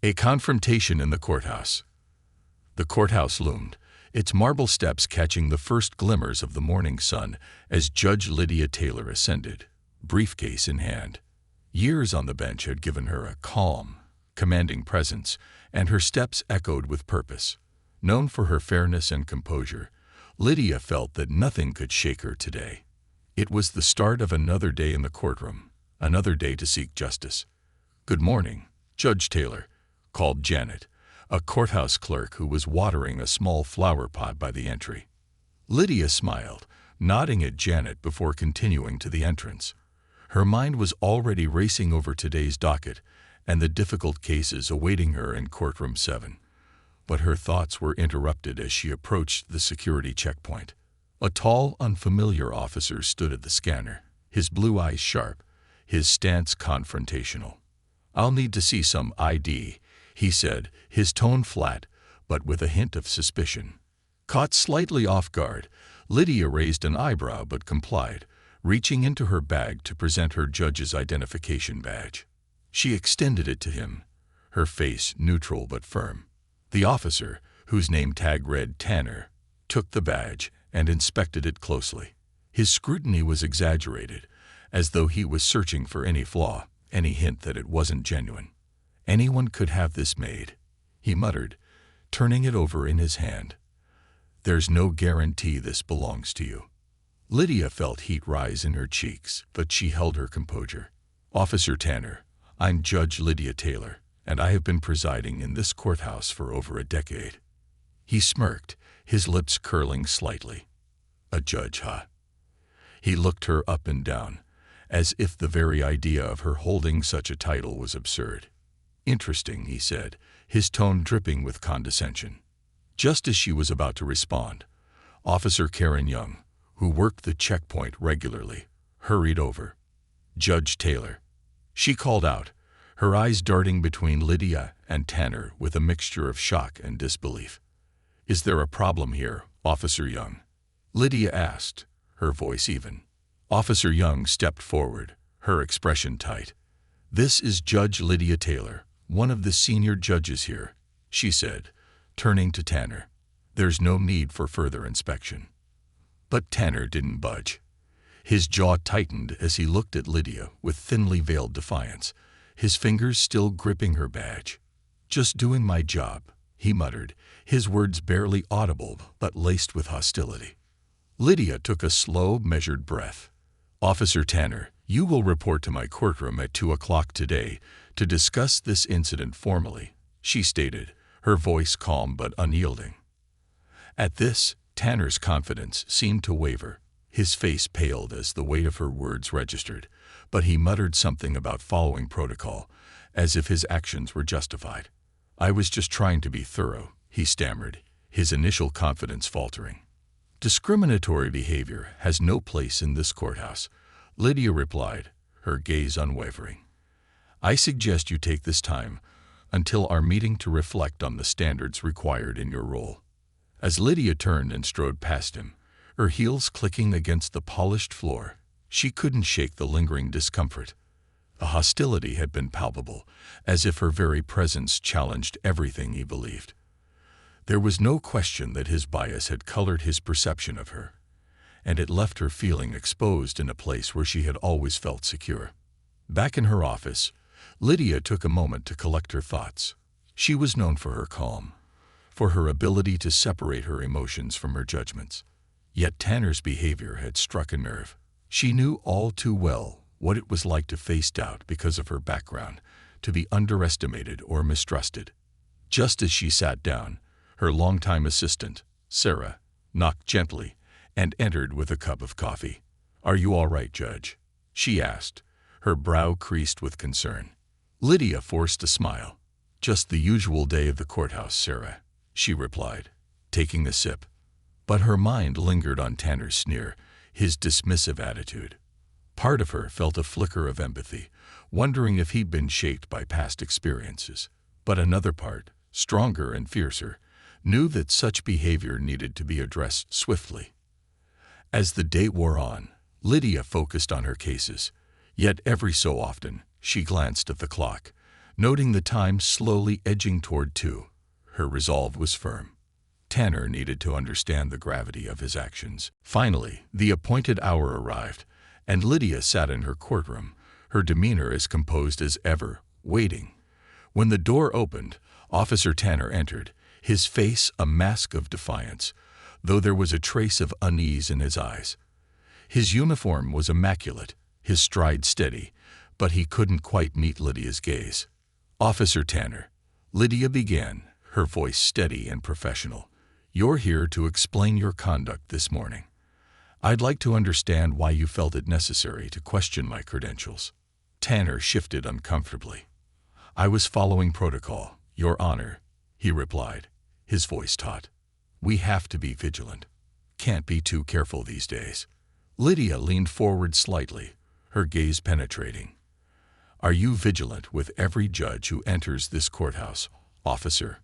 A confrontation in the courthouse. The courthouse loomed, its marble steps catching the first glimmers of the morning sun as Judge Lydia Taylor ascended, briefcase in hand. Years on the bench had given her a calm, commanding presence, and her steps echoed with purpose. Known for her fairness and composure, Lydia felt that nothing could shake her today. It was the start of another day in the courtroom, another day to seek justice. "Good morning, Judge Taylor," called Janet, a courthouse clerk who was watering a small flower pot by the entry. Lydia smiled, nodding at Janet before continuing to the entrance. Her mind was already racing over today's docket and the difficult cases awaiting her in courtroom 7. But her thoughts were interrupted as she approached the security checkpoint. A tall, unfamiliar officer stood at the scanner, his blue eyes sharp, his stance confrontational. "I'll need to see some ID," he said, his tone flat, but with a hint of suspicion. Caught slightly off guard, Lydia raised an eyebrow but complied, reaching into her bag to present her judge's identification badge. She extended it to him, her face neutral but firm. The officer, whose name tag read Tanner, took the badge and inspected it closely. His scrutiny was exaggerated, as though he was searching for any flaw, any hint that it wasn't genuine. "Anyone could have this made," he muttered, turning it over in his hand. "There's no guarantee this belongs to you." Lydia felt heat rise in her cheeks, but she held her composure. "Officer Tanner, I'm Judge Lydia Taylor, and I have been presiding in this courthouse for over a decade." He smirked, his lips curling slightly. "A judge, huh?" He looked her up and down, as if the very idea of her holding such a title was absurd. "Interesting," he said, his tone dripping with condescension. Just as she was about to respond, Officer Karen Young, who worked the checkpoint regularly, hurried over. "Judge Taylor," she called out, her eyes darting between Lydia and Tanner with a mixture of shock and disbelief. "Is there a problem here, Officer Young?" Lydia asked, her voice even. Officer Young stepped forward, her expression tight. "This is Judge Lydia Taylor, one of the senior judges here," she said, turning to Tanner. "There's no need for further inspection." But Tanner didn't budge. His jaw tightened as he looked at Lydia with thinly veiled defiance, his fingers still gripping her badge. "Just doing my job," he muttered, his words barely audible but laced with hostility. Lydia took a slow, measured breath. "Officer Tanner, you will report to my courtroom at 2 o'clock today to discuss this incident formally," she stated, her voice calm but unyielding. At this, Tanner's confidence seemed to waver. His face paled as the weight of her words registered, but he muttered something about following protocol, as if his actions were justified. "I was just trying to be thorough," he stammered, his initial confidence faltering. "Discriminatory behavior has no place in this courthouse," Lydia replied, her gaze unwavering. "I suggest you take this time until our meeting to reflect on the standards required in your role." As Lydia turned and strode past him, her heels clicking against the polished floor, she couldn't shake the lingering discomfort. A hostility had been palpable, as if her very presence challenged everything he believed. There was no question that his bias had colored his perception of her, and it left her feeling exposed in a place where she had always felt secure. Back in her office, Lydia took a moment to collect her thoughts. She was known for her calm, for her ability to separate her emotions from her judgments. Yet Tanner's behavior had struck a nerve. She knew all too well what it was like to face doubt because of her background, to be underestimated or mistrusted. Just as she sat down, her longtime assistant, Sarah, knocked gently and entered with a cup of coffee. "Are you all right, Judge?" she asked, her brow creased with concern. Lydia forced a smile. "Just the usual day of the courthouse, Sarah," she replied, taking a sip. But her mind lingered on Tanner's sneer, his dismissive attitude. Part of her felt a flicker of empathy, wondering if he'd been shaped by past experiences. But another part, stronger and fiercer, knew that such behavior needed to be addressed swiftly. As the day wore on, Lydia focused on her cases, yet every so often she glanced at the clock, Noting the time slowly edging toward 2, her resolve was firm. Tanner needed to understand the gravity of his actions. Finally, the appointed hour arrived, and Lydia sat in her courtroom, her demeanor as composed as ever, waiting. When the door opened, Officer Tanner entered, his face a mask of defiance, though there was a trace of unease in his eyes. His uniform was immaculate, his stride steady, but he couldn't quite meet Lydia's gaze. "Officer Tanner," Lydia began, her voice steady and professional, "you're here to explain your conduct this morning. I'd like to understand why you felt it necessary to question my credentials." Tanner shifted uncomfortably. "I was following protocol, Your Honor," he replied, his voice taut. "We have to be vigilant. Can't be too careful these days." Lydia leaned forward slightly, her gaze penetrating. "Are you vigilant with every judge who enters this courthouse, officer?"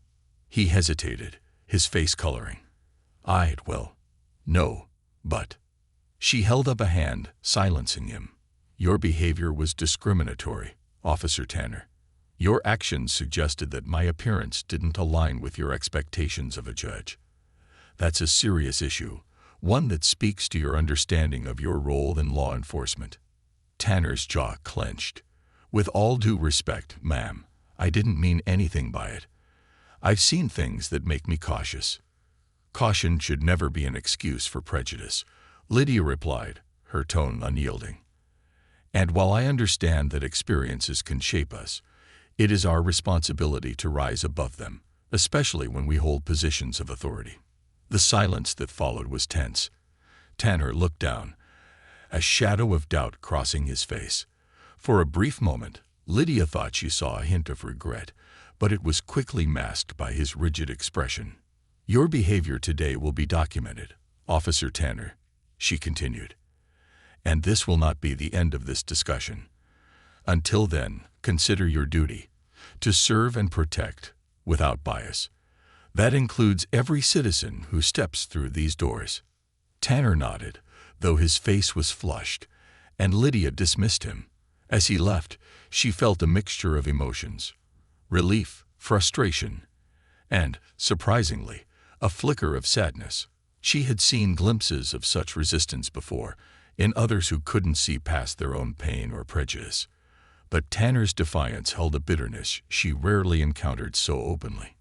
He hesitated, his face coloring. Well, no, but..." She held up a hand, silencing him. "Your behavior was discriminatory, Officer Tanner. Your actions suggested that my appearance didn't align with your expectations of a judge. That's a serious issue, one that speaks to your understanding of your role in law enforcement." Tanner's jaw clenched. "With all due respect, ma'am, I didn't mean anything by it. I've seen things that make me cautious." "Caution should never be an excuse for prejudice," Lydia replied, her tone unyielding. "And while I understand that experiences can shape us, it is our responsibility to rise above them, especially when we hold positions of authority." The silence that followed was tense. Tanner looked down, a shadow of doubt crossing his face. For a brief moment, Lydia thought she saw a hint of regret, but it was quickly masked by his rigid expression. "Your behavior today will be documented, Officer Tanner," she continued. "And this will not be the end of this discussion. Until then, consider your duty to serve and protect without bias. That includes every citizen who steps through these doors." Tanner nodded, though his face was flushed, and Lydia dismissed him. As he left, she felt a mixture of emotions: relief, frustration, and, surprisingly, a flicker of sadness. She had seen glimpses of such resistance before, in others who couldn't see past their own pain or prejudice. But Tanner's defiance held a bitterness she rarely encountered so openly.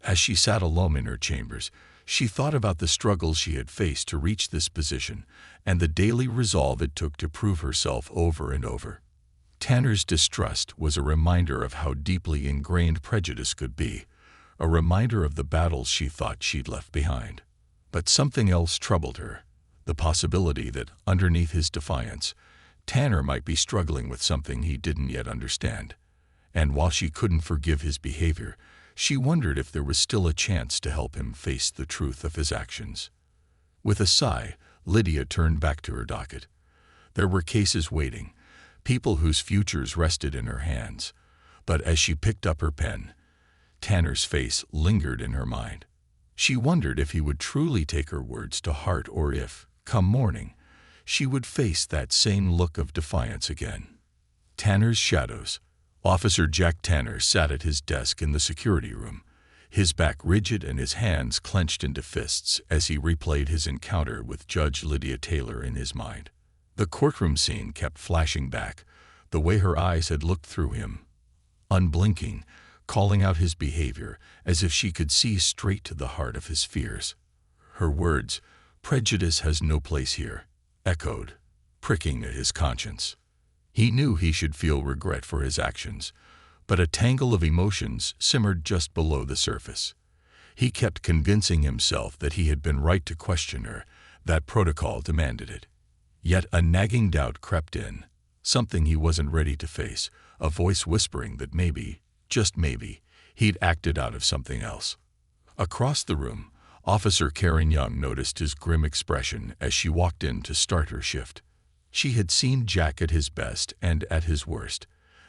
As she sat alone in her chambers, she thought about the struggles she had faced to reach this position and the daily resolve it took to prove herself over and over. Tanner's distrust was a reminder of how deeply ingrained prejudice could be, a reminder of the battles she thought she'd left behind. But something else troubled her, the possibility that, underneath his defiance, Tanner might be struggling with something he didn't yet understand. And while she couldn't forgive his behavior, she wondered if there was still a chance to help him face the truth of his actions. With a sigh, Lydia turned back to her docket. There were cases waiting, people whose futures rested in her hands. But as she picked up her pen, Tanner's face lingered in her mind. She wondered if he would truly take her words to heart or if, come morning, she would face that same look of defiance again. Tanner's shadows. Officer Jack Tanner sat at his desk in the security room, his back rigid and his hands clenched into fists as he replayed his encounter with Judge Lydia Taylor in his mind. The courtroom scene kept flashing back, the way her eyes had looked through him, unblinking, calling out his behavior as if she could see straight to the heart of his fears. Her words, "Prejudice has no place here," echoed, pricking at his conscience. He knew he should feel regret for his actions, but a tangle of emotions simmered just below the surface. He kept convincing himself that he had been right to question her, that protocol demanded it. Yet a nagging doubt crept in, something he wasn't ready to face, a voice whispering that maybe, just maybe, he'd acted out of something else. Across the room, Officer Karen Young noticed his grim expression as she walked in to start her shift. She had seen Jack at his best and at his worst.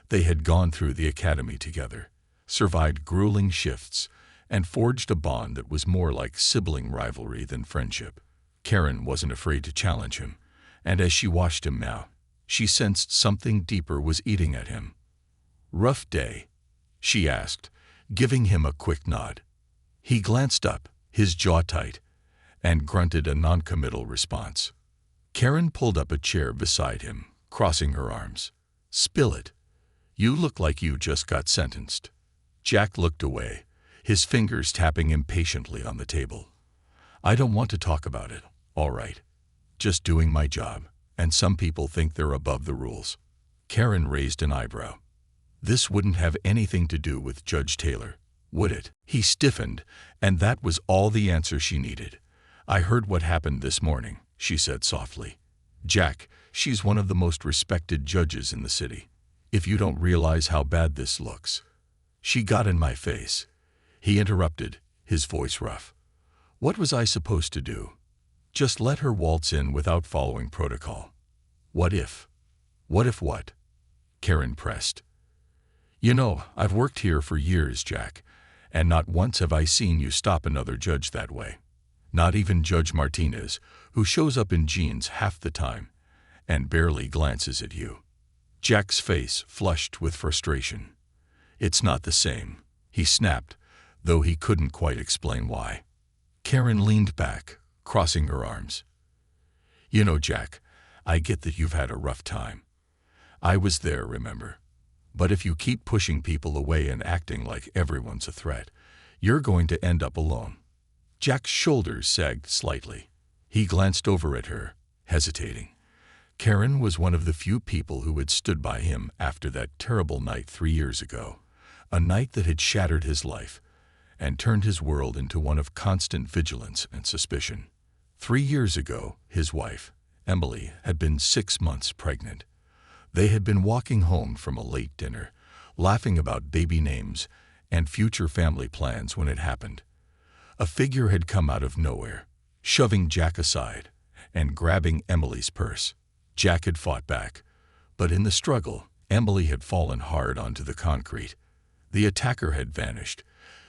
They had gone through the academy together, survived grueling shifts, and forged a bond that was more like sibling rivalry than friendship. Karen wasn't afraid to challenge him, and as she watched him now, she sensed something deeper was eating at him. "Rough day," she asked, giving him a quick nod. He glanced up, his jaw tight, and grunted a noncommittal response. Karen pulled up a chair beside him, crossing her arms. Spill it. You look like you just got sentenced. Jack looked away, his fingers tapping impatiently on the table. I don't want to talk about it, all right. Just doing my job, and some people think they're above the rules. Karen raised an eyebrow. This wouldn't have anything to do with Judge Taylor, would it? He stiffened, and that was all the answer she needed. I heard what happened this morning, she said softly. Jack, she's one of the most respected judges in the city. If you don't realize how bad this looks. She got in my face. He interrupted, his voice rough. What was I supposed to do? Just let her waltz in without following protocol. What if? What if what? Karen pressed. You know, I've worked here for years, Jack, and not once have I seen you stop another judge that way. Not even Judge Martinez, who shows up in jeans half the time and barely glances at you. Jack's face flushed with frustration. It's not the same, he snapped, though he couldn't quite explain why. Karen leaned back, crossing her arms. You know, Jack, I get that you've had a rough time. I was there, remember? But if you keep pushing people away and acting like everyone's a threat, you're going to end up alone. Jack's shoulders sagged slightly. He glanced over at her, hesitating. Karen was one of the few people who had stood by him after that terrible night 3 years ago, a night that had shattered his life and turned his world into one of constant vigilance and suspicion. 3 years ago, his wife, Emily, had been 6 months pregnant. They had been walking home from a late dinner, laughing about baby names and future family plans when it happened. A figure had come out of nowhere, shoving Jack aside and grabbing Emily's purse. Jack had fought back, but in the struggle, Emily had fallen hard onto the concrete. The attacker had vanished,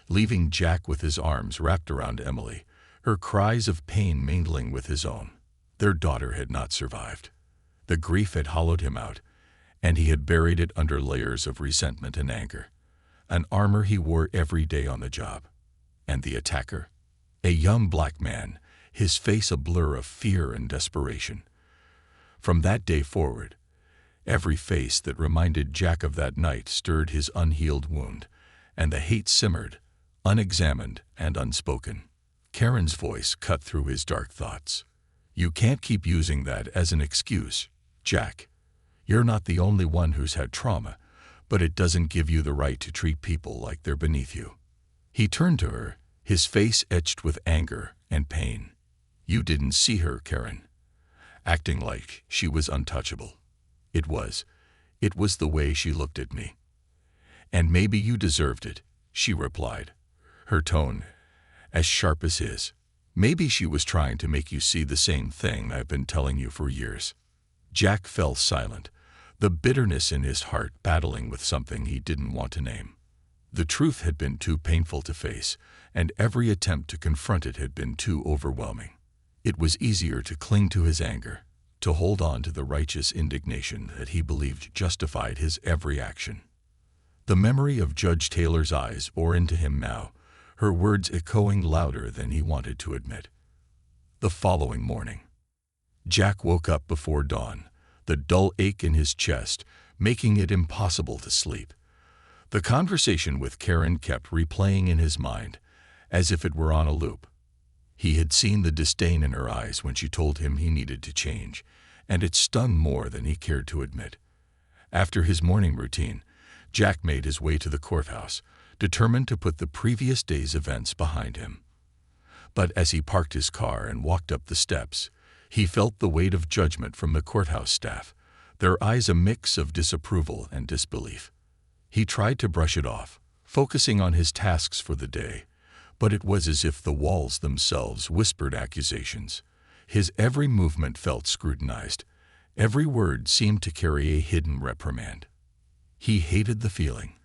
leaving Jack with his arms wrapped around Emily, her cries of pain mingling with his own. Their daughter had not survived. The grief had hollowed him out, and he had buried it under layers of resentment and anger, an armor he wore every day on the job. And the attacker? A young black man, his face a blur of fear and desperation. From that day forward, every face that reminded Jack of that night stirred his unhealed wound, and the hate simmered, unexamined and unspoken. Karen's voice cut through his dark thoughts. You can't keep using that as an excuse, Jack. You're not the only one who's had trauma, but it doesn't give you the right to treat people like they're beneath you. He turned to her, his face etched with anger and pain. You didn't see her, Karen, acting like she was untouchable. It was the way she looked at me. And maybe you deserved it, she replied, her tone as sharp as his. Maybe she was trying to make you see the same thing I've been telling you for years. Jack fell silent, the bitterness in his heart battling with something he didn't want to name. The truth had been too painful to face, and every attempt to confront it had been too overwhelming. It was easier to cling to his anger, to hold on to the righteous indignation that he believed justified his every action. The memory of Judge Taylor's eyes bore into him now, her words echoing louder than he wanted to admit. The following morning, Jack woke up before dawn, the dull ache in his chest making it impossible to sleep. The conversation with Karen kept replaying in his mind, as if it were on a loop. He had seen the disdain in her eyes when she told him he needed to change, and it stung more than he cared to admit. After his morning routine, Jack made his way to the courthouse, determined to put the previous day's events behind him. But as he parked his car and walked up the steps, he felt the weight of judgment from the courthouse staff, their eyes a mix of disapproval and disbelief. He tried to brush it off, focusing on his tasks for the day, but it was as if the walls themselves whispered accusations. His every movement felt scrutinized. Every word seemed to carry a hidden reprimand. He hated the feeling,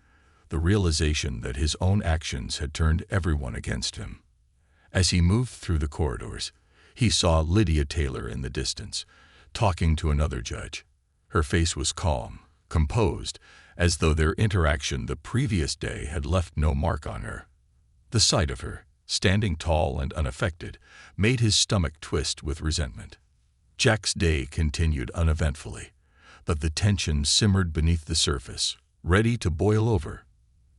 the realization that his own actions had turned everyone against him. As he moved through the corridors, he saw Lydia Taylor in the distance, talking to another judge. Her face was calm, composed, as though their interaction the previous day had left no mark on her. The sight of her, standing tall and unaffected, made his stomach twist with resentment. Jack's day continued uneventfully, but the tension simmered beneath the surface, ready to boil over.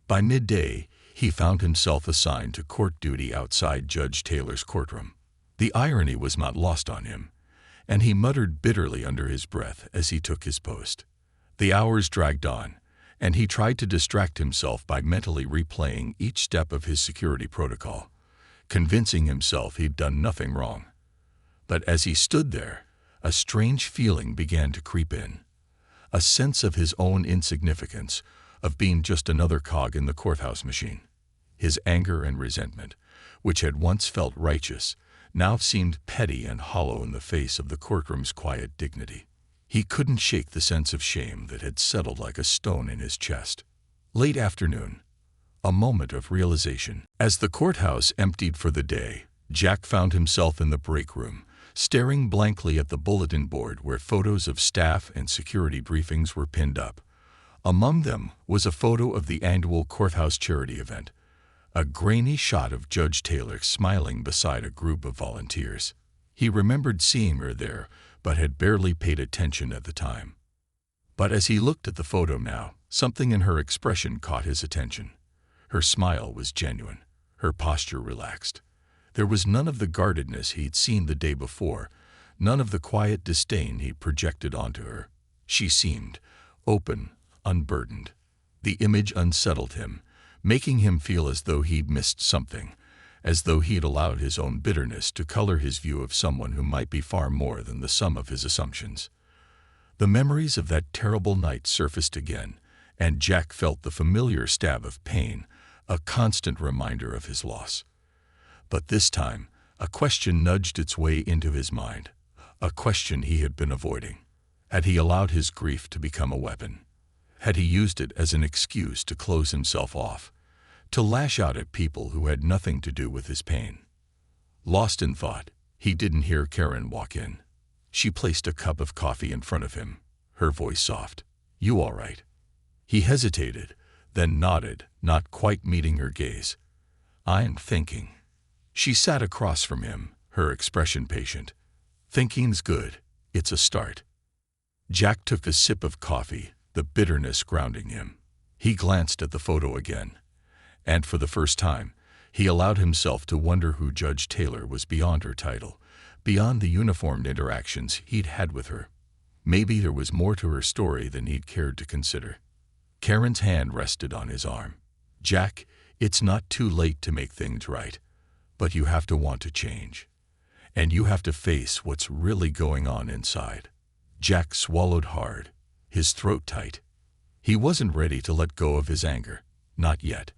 By midday, he found himself assigned to court duty outside Judge Taylor's courtroom. The irony was not lost on him, and he muttered bitterly under his breath as he took his post. The hours dragged on, and he tried to distract himself by mentally replaying each step of his security protocol, convincing himself he'd done nothing wrong. But as he stood there, a strange feeling began to creep in, a sense of his own insignificance, of being just another cog in the courthouse machine. His anger and resentment, which had once felt righteous, now seemed petty and hollow in the face of the courtroom's quiet dignity. He couldn't shake the sense of shame that had settled like a stone in his chest. Late afternoon, a moment of realization. As the courthouse emptied for the day, Jack found himself in the break room, staring blankly at the bulletin board where photos of staff and security briefings were pinned up. Among them was a photo of the annual courthouse charity event, a grainy shot of Judge Taylor smiling beside a group of volunteers. He remembered seeing her there, but had barely paid attention at the time. But as he looked at the photo now, something in her expression caught his attention. Her smile was genuine, her posture relaxed. There was none of the guardedness he'd seen the day before, none of the quiet disdain he projected onto her. She seemed open, unburdened. The image unsettled him, making him feel as though he'd missed something, as though he'd allowed his own bitterness to color his view of someone who might be far more than the sum of his assumptions. The memories of that terrible night surfaced again, and Jack felt the familiar stab of pain, a constant reminder of his loss. But this time, a question nudged its way into his mind, a question he had been avoiding. Had he allowed his grief to become a weapon? Had he used it as an excuse to close himself off, to lash out at people who had nothing to do with his pain? Lost in thought, he didn't hear Karen walk in. She placed a cup of coffee in front of him, her voice soft. "You all right?" He hesitated, then nodded, not quite meeting her gaze. "I'm thinking." She sat across from him, her expression patient. "Thinking's good. It's a start." Jack took a sip of coffee, the bitterness grounding him. He glanced at the photo again, and for the first time, he allowed himself to wonder who Judge Taylor was beyond her title, beyond the uniformed interactions he'd had with her. Maybe there was more to her story than he'd cared to consider. Karen's hand rested on his arm. "Jack, it's not too late to make things right, but you have to want to change. And you have to face what's really going on inside." Jack swallowed hard, his throat tight. He wasn't ready to let go of his anger, not yet.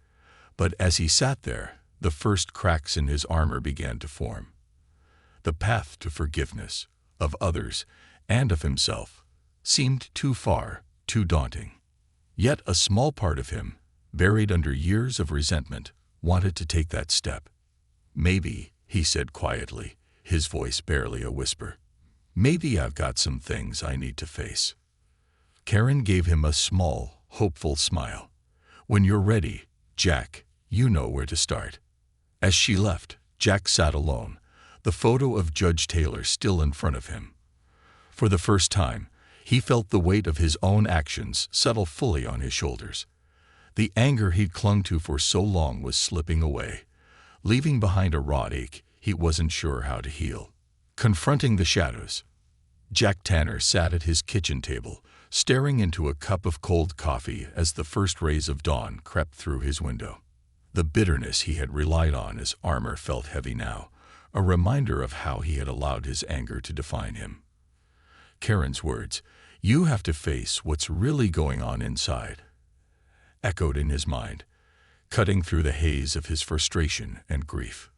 But as he sat there, the first cracks in his armor began to form. The path to forgiveness, of others, and of himself, seemed too far, too daunting. Yet a small part of him, buried under years of resentment, wanted to take that step. "Maybe," he said quietly, his voice barely a whisper, "maybe I've got some things I need to face." Karen gave him a small, hopeful smile. "When you're ready, Jack, you know where to start." As she left, Jack sat alone, the photo of Judge Taylor still in front of him. For the first time, he felt the weight of his own actions settle fully on his shoulders. The anger he'd clung to for so long was slipping away, leaving behind a raw ache he wasn't sure how to heal. Confronting the shadows, Jack Tanner sat at his kitchen table, staring into a cup of cold coffee as the first rays of dawn crept through his window. The bitterness he had relied on as armor felt heavy now, a reminder of how he had allowed his anger to define him. Karen's words, "You have to face what's really going on inside," echoed in his mind, cutting through the haze of his frustration and grief.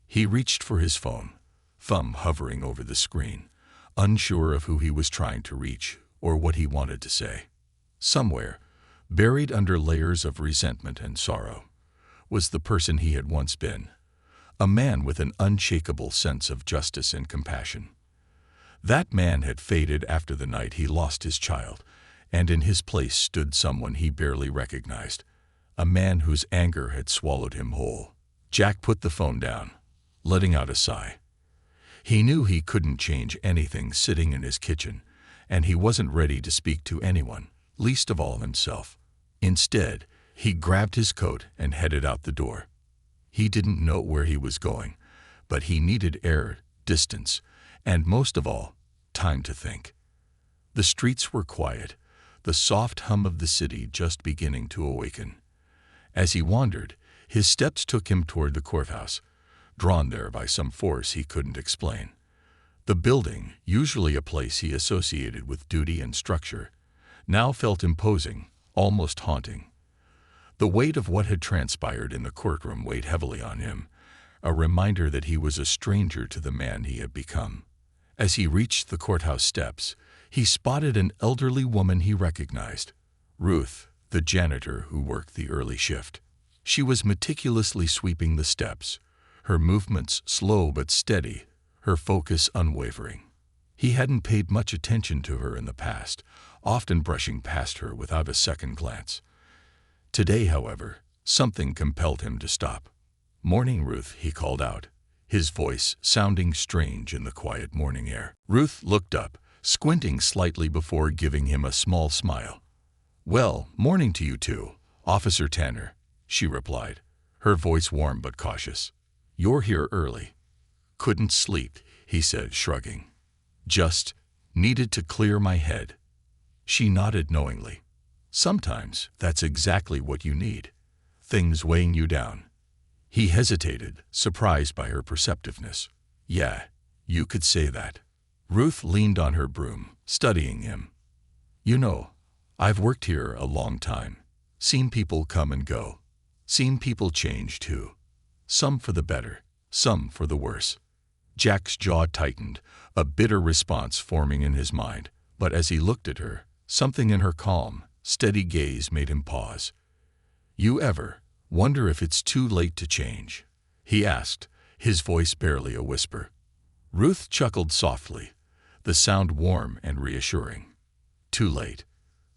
He reached for his phone, thumb hovering over the screen, unsure of who he was trying to reach or what he wanted to say. Somewhere, buried under layers of resentment and sorrow, was the person he had once been, a man with an unshakable sense of justice and compassion. That man had faded after the night he lost his child, and in his place stood someone he barely recognized, a man whose anger had swallowed him whole. Jack put the phone down, letting out a sigh. He knew he couldn't change anything sitting in his kitchen, and he wasn't ready to speak to anyone, least of all himself. Instead, he grabbed his coat and headed out the door. He didn't know where he was going, but he needed air, distance, and most of all, time to think. The streets were quiet, the soft hum of the city just beginning to awaken. As he wandered, his steps took him toward the courthouse, drawn there by some force he couldn't explain. The building, usually a place he associated with duty and structure, now felt imposing, almost haunting. The weight of what had transpired in the courtroom weighed heavily on him, a reminder that he was a stranger to the man he had become. As he reached the courthouse steps, he spotted an elderly woman he recognized, Ruth, the janitor who worked the early shift. She was meticulously sweeping the steps, her movements slow but steady, her focus unwavering. He hadn't paid much attention to her in the past, often brushing past her without a second glance. Today, however, something compelled him to stop. "Morning, Ruth," he called out, his voice sounding strange in the quiet morning air. Ruth looked up, squinting slightly before giving him a small smile. "Well, morning to you too, Officer Tanner," she replied, her voice warm but cautious. "You're here early." "Couldn't sleep," he said, shrugging. "Just needed to clear my head." She nodded knowingly. "Sometimes that's exactly what you need. Things weighing you down." He hesitated, surprised by her perceptiveness. "Yeah, you could say that." Ruth leaned on her broom, studying him. "You know, I've worked here a long time, seen people come and go, seen people change too. Some for the better, some for the worse." Jack's jaw tightened, a bitter response forming in his mind, but as he looked at her, something in her calm, steady gaze made him pause. "You ever wonder if it's too late to change?" he asked, his voice barely a whisper. Ruth chuckled softly, the sound warm and reassuring. "Too late?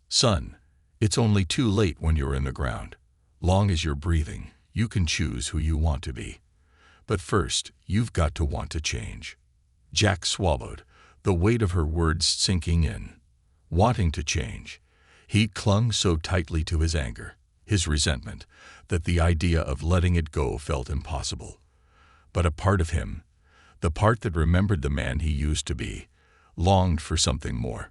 Son, it's only too late when you're in the ground. Long as you're breathing, you can choose who you want to be. But first, you've got to want to change." Jack swallowed, the weight of her words sinking in. Wanting to change. He clung so tightly to his anger, his resentment, that the idea of letting it go felt impossible. But a part of him, the part that remembered the man he used to be, longed for something more.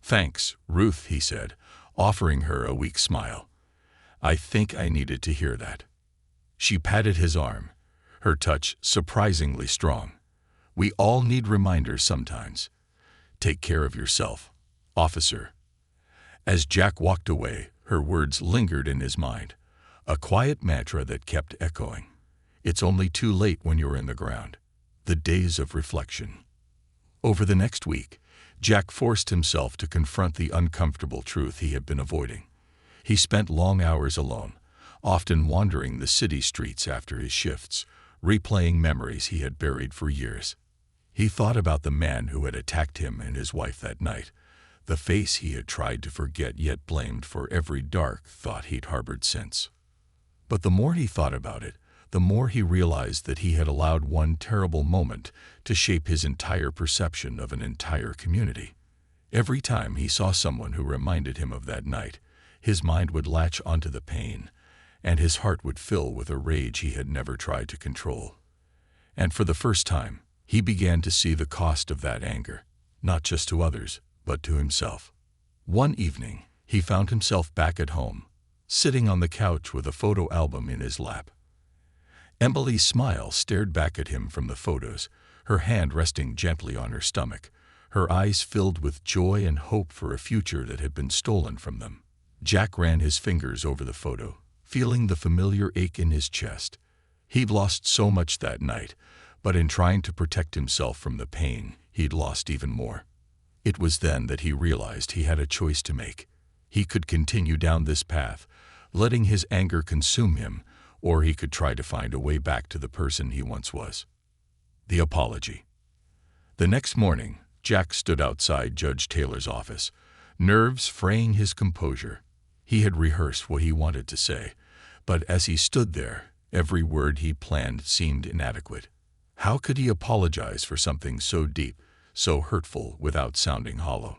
"Thanks, Ruth," he said, offering her a weak smile. "I think I needed to hear that." She patted his arm, her touch surprisingly strong. "We all need reminders sometimes. Take care of yourself, officer." As Jack walked away, her words lingered in his mind, a quiet mantra that kept echoing. It's only too late when you're in the ground. The days of reflection. Over the next week, Jack forced himself to confront the uncomfortable truth he had been avoiding. He spent long hours alone, often wandering the city streets after his shifts, replaying memories he had buried for years. He thought about the man who had attacked him and his wife that night, the face he had tried to forget yet blamed for every dark thought he'd harbored since. But the more he thought about it, the more he realized that he had allowed one terrible moment to shape his entire perception of an entire community. Every time he saw someone who reminded him of that night, his mind would latch onto the pain, and his heart would fill with a rage he had never tried to control. And for the first time, he began to see the cost of that anger, not just to others, but to himself. One evening, he found himself back at home, sitting on the couch with a photo album in his lap. Emily's smile stared back at him from the photos, her hand resting gently on her stomach, her eyes filled with joy and hope for a future that had been stolen from them. Jack ran his fingers over the photo, feeling the familiar ache in his chest. He'd lost so much that night, but in trying to protect himself from the pain, he'd lost even more. It was then that he realized he had a choice to make. He could continue down this path, letting his anger consume him, or he could try to find a way back to the person he once was. The apology. The next morning, Jack stood outside Judge Taylor's office, nerves fraying his composure. He had rehearsed what he wanted to say, but as he stood there, every word he planned seemed inadequate. How could he apologize for something so deep, so hurtful, without sounding hollow?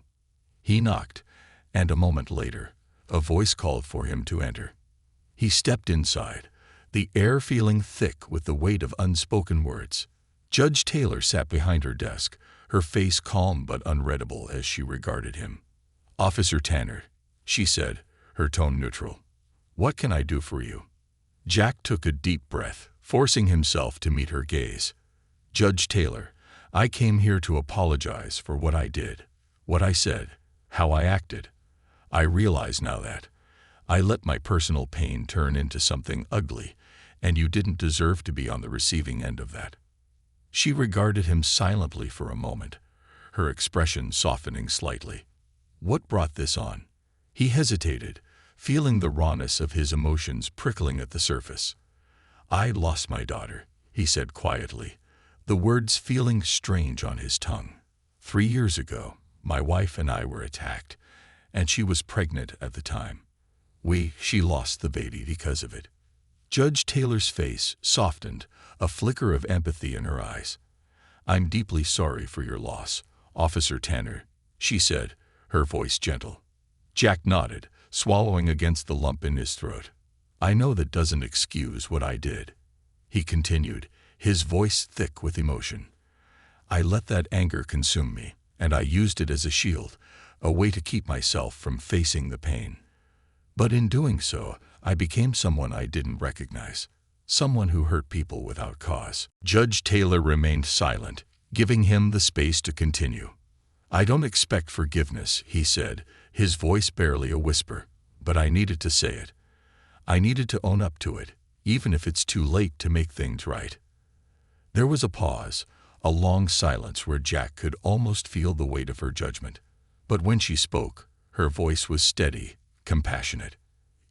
He knocked, and a moment later, a voice called for him to enter. He stepped inside, the air feeling thick with the weight of unspoken words. Judge Taylor sat behind her desk, her face calm but unreadable as she regarded him. "Officer Tanner," she said, her tone neutral. "What can I do for you?" Jack took a deep breath, forcing himself to meet her gaze. "Judge Taylor, I came here to apologize for what I did, what I said, how I acted. I realize now that I let my personal pain turn into something ugly, and you didn't deserve to be on the receiving end of that." She regarded him silently for a moment, her expression softening slightly. What brought this on? He hesitated, feeling the rawness of his emotions prickling at the surface. "I lost my daughter," he said quietly, the words feeling strange on his tongue. 3 years ago, my wife and I were attacked, and she was pregnant at the time. She lost the baby because of it." Judge Taylor's face softened, a flicker of empathy in her eyes. "I'm deeply sorry for your loss, Officer Tanner," she said, her voice gentle. Jack nodded, swallowing against the lump in his throat. "I know that doesn't excuse what I did," he continued, his voice thick with emotion. "I let that anger consume me, and I used it as a shield, a way to keep myself from facing the pain. But in doing so, I became someone I didn't recognize, someone who hurt people without cause." Judge Taylor remained silent, giving him the space to continue. "I don't expect forgiveness," he said, his voice barely a whisper, "but I needed to say it. I needed to own up to it, even if it's too late to make things right." There was a pause, a long silence where Jack could almost feel the weight of her judgment. But when she spoke, her voice was steady, compassionate.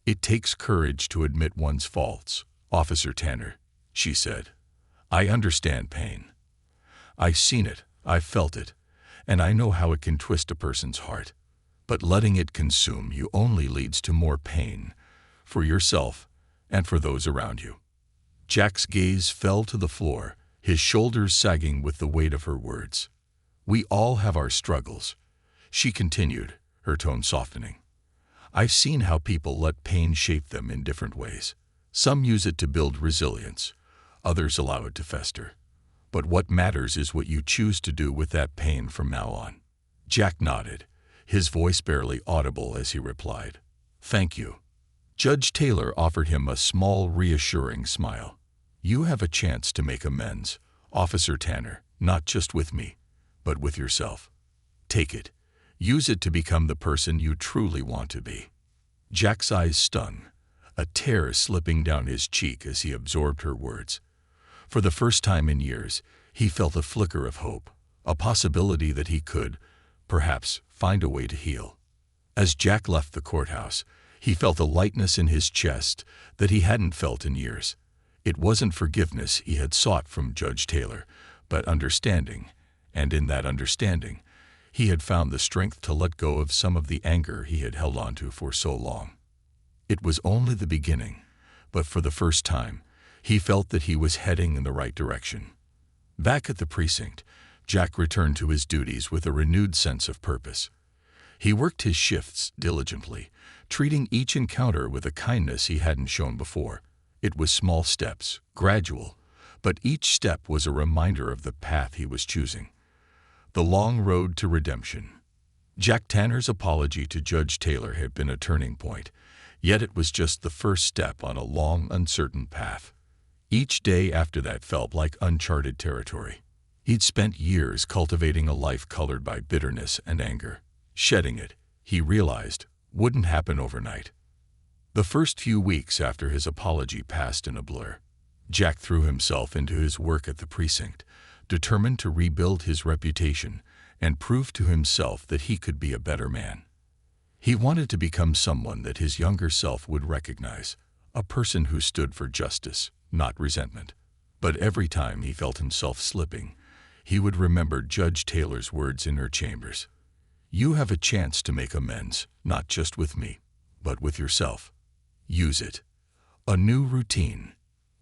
"It takes courage to admit one's faults, Officer Tanner," she said. "I understand pain. I've seen it, I've felt it, and I know how it can twist a person's heart. But letting it consume you only leads to more pain, for yourself and for those around you." Jack's gaze fell to the floor, his shoulders sagging with the weight of her words. "We all have our struggles," she continued, her tone softening. "I've seen how people let pain shape them in different ways. Some use it to build resilience, others allow it to fester. But what matters is what you choose to do with that pain from now on." Jack nodded, his voice barely audible as he replied, "Thank you." Judge Taylor offered him a small, reassuring smile. "You have a chance to make amends, Officer Tanner, not just with me, but with yourself. Take it. Use it to become the person you truly want to be." Jack's eyes stung, a tear slipping down his cheek as he absorbed her words. For the first time in years, he felt a flicker of hope, a possibility that he could, perhaps, find a way to heal. As Jack left the courthouse, he felt a lightness in his chest that he hadn't felt in years. It wasn't forgiveness he had sought from Judge Taylor, but understanding, and in that understanding, he had found the strength to let go of some of the anger he had held onto for so long. It was only the beginning, but for the first time, he felt that he was heading in the right direction. Back at the precinct, Jack returned to his duties with a renewed sense of purpose. He worked his shifts diligently, treating each encounter with a kindness he hadn't shown before. It was small steps, gradual, but each step was a reminder of the path he was choosing. The long road to redemption. Jack Tanner's apology to Judge Taylor had been a turning point, yet it was just the first step on a long, uncertain path. Each day after that felt like uncharted territory. He'd spent years cultivating a life colored by bitterness and anger. Shedding it, he realized, wouldn't happen overnight. The first few weeks after his apology passed in a blur. Jack threw himself into his work at the precinct, determined to rebuild his reputation and prove to himself that he could be a better man. He wanted to become someone that his younger self would recognize, a person who stood for justice, not resentment. But every time he felt himself slipping, he would remember Judge Taylor's words in her chambers. You have a chance to make amends, not just with me, but with yourself. Use it. A new routine.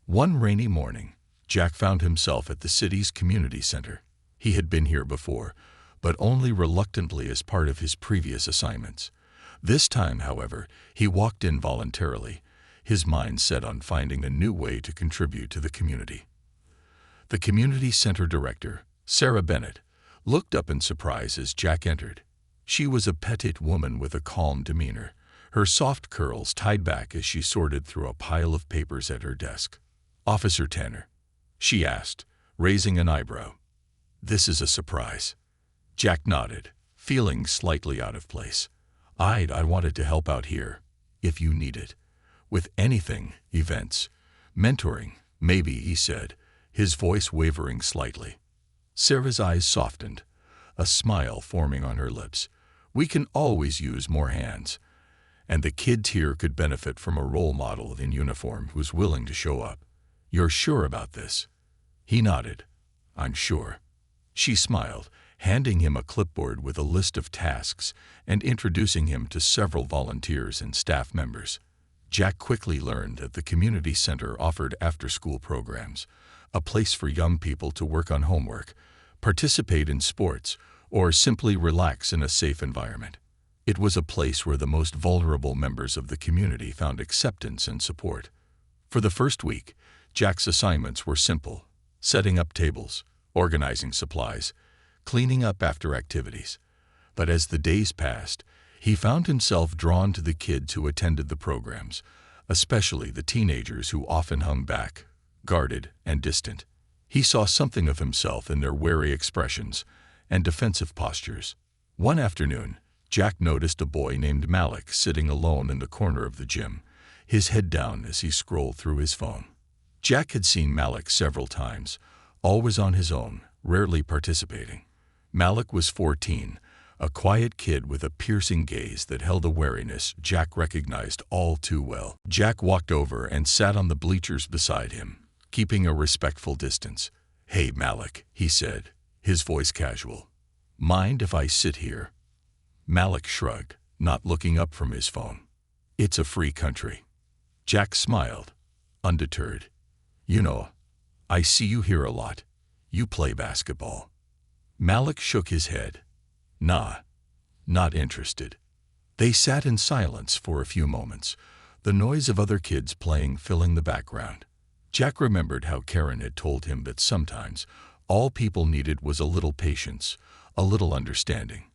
One rainy morning, Jack found himself at the city's community center. He had been here before, but only reluctantly as part of his previous assignments. This time, however, he walked in voluntarily, his mind set on finding a new way to contribute to the community. The community center director, Sarah Bennett, looked up in surprise as Jack entered. She was a petite woman with a calm demeanor, her soft curls tied back as she sorted through a pile of papers at her desk. "Officer Tanner?" she asked, raising an eyebrow. "This is a surprise." Jack nodded, feeling slightly out of place. I wanted to help out here, if you need it. With anything, events, mentoring, maybe," he said, his voice wavering slightly. Sarah's eyes softened, a smile forming on her lips. "We can always use more hands. And the kids here could benefit from a role model in uniform who's willing to show up. You're sure about this?" He nodded. "I'm sure." She smiled, handing him a clipboard with a list of tasks and introducing him to several volunteers and staff members. Jack quickly learned that the community center offered after-school programs, a place for young people to work on homework, participate in sports, or simply relax in a safe environment. It was a place where the most vulnerable members of the community found acceptance and support. For the first week, Jack's assignments were simple: setting up tables, organizing supplies, cleaning up after activities. But as the days passed, he found himself drawn to the kids who attended the programs, especially the teenagers who often hung back, guarded and distant. He saw something of himself in their wary expressions and defensive postures. One afternoon, Jack noticed a boy named Malik sitting alone in the corner of the gym, his head down as he scrolled through his phone. Jack had seen Malik several times, always on his own, rarely participating. Malik was 14, a quiet kid with a piercing gaze that held a wariness Jack recognized all too well. Jack walked over and sat on the bleachers beside him, keeping a respectful distance. "Hey, Malik," he said, his voice casual. "Mind if I sit here?" Malik shrugged, not looking up from his phone. "It's a free country." Jack smiled, undeterred. "You know, I see you here a lot. You play basketball." Malik shook his head. "Nah, not interested." They sat in silence for a few moments, the noise of other kids playing filling the background. Jack remembered how Karen had told him that sometimes all people needed was a little patience, a little understanding.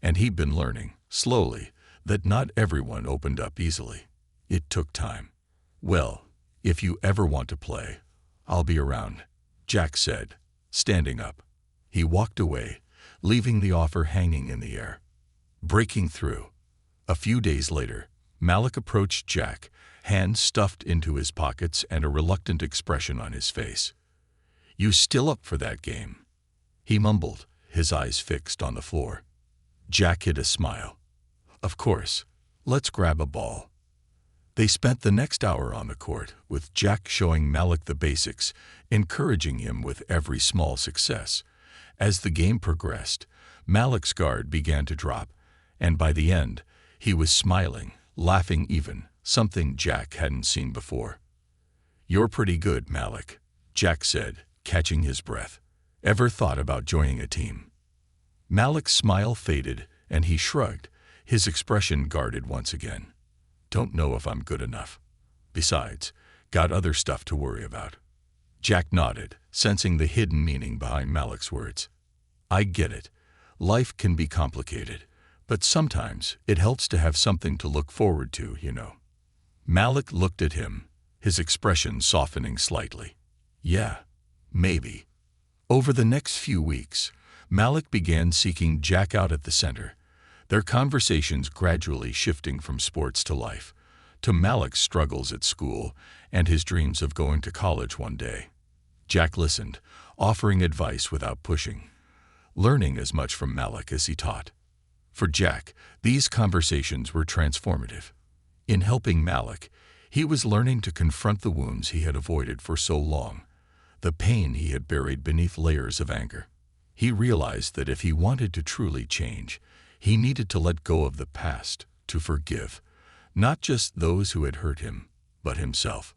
And he'd been learning, slowly, that not everyone opened up easily. It took time. "Well, if you ever want to play, I'll be around," Jack said, standing up. He walked away, leaving the offer hanging in the air. Breaking through. A few days later, Malik approached Jack, hands stuffed into his pockets and a reluctant expression on his face. "You still up for that game?" he mumbled, his eyes fixed on the floor. Jack hid a smile. "Of course. Let's grab a ball." They spent the next hour on the court, with Jack showing Malik the basics, encouraging him with every small success. As the game progressed, Malik's guard began to drop, and by the end, he was smiling, laughing even, something Jack hadn't seen before. "You're pretty good, Malik," Jack said, catching his breath. "Ever thought about joining a team?" Malik's smile faded, and he shrugged, his expression guarded once again. "Don't know if I'm good enough. Besides, got other stuff to worry about." Jack nodded, sensing the hidden meaning behind Malik's words. "I get it. Life can be complicated, but sometimes it helps to have something to look forward to, you know." Malik looked at him, his expression softening slightly. "Yeah, maybe." Over the next few weeks, Malik began seeking Jack out at the center, their conversations gradually shifting from sports to life, to Malik's struggles at school and his dreams of going to college one day. Jack listened, offering advice without pushing, learning as much from Malik as he taught. For Jack, these conversations were transformative. In helping Malik, he was learning to confront the wounds he had avoided for so long, the pain he had buried beneath layers of anger. He realized that if he wanted to truly change, He needed to let go of the past, to forgive, not just those who had hurt him, but himself.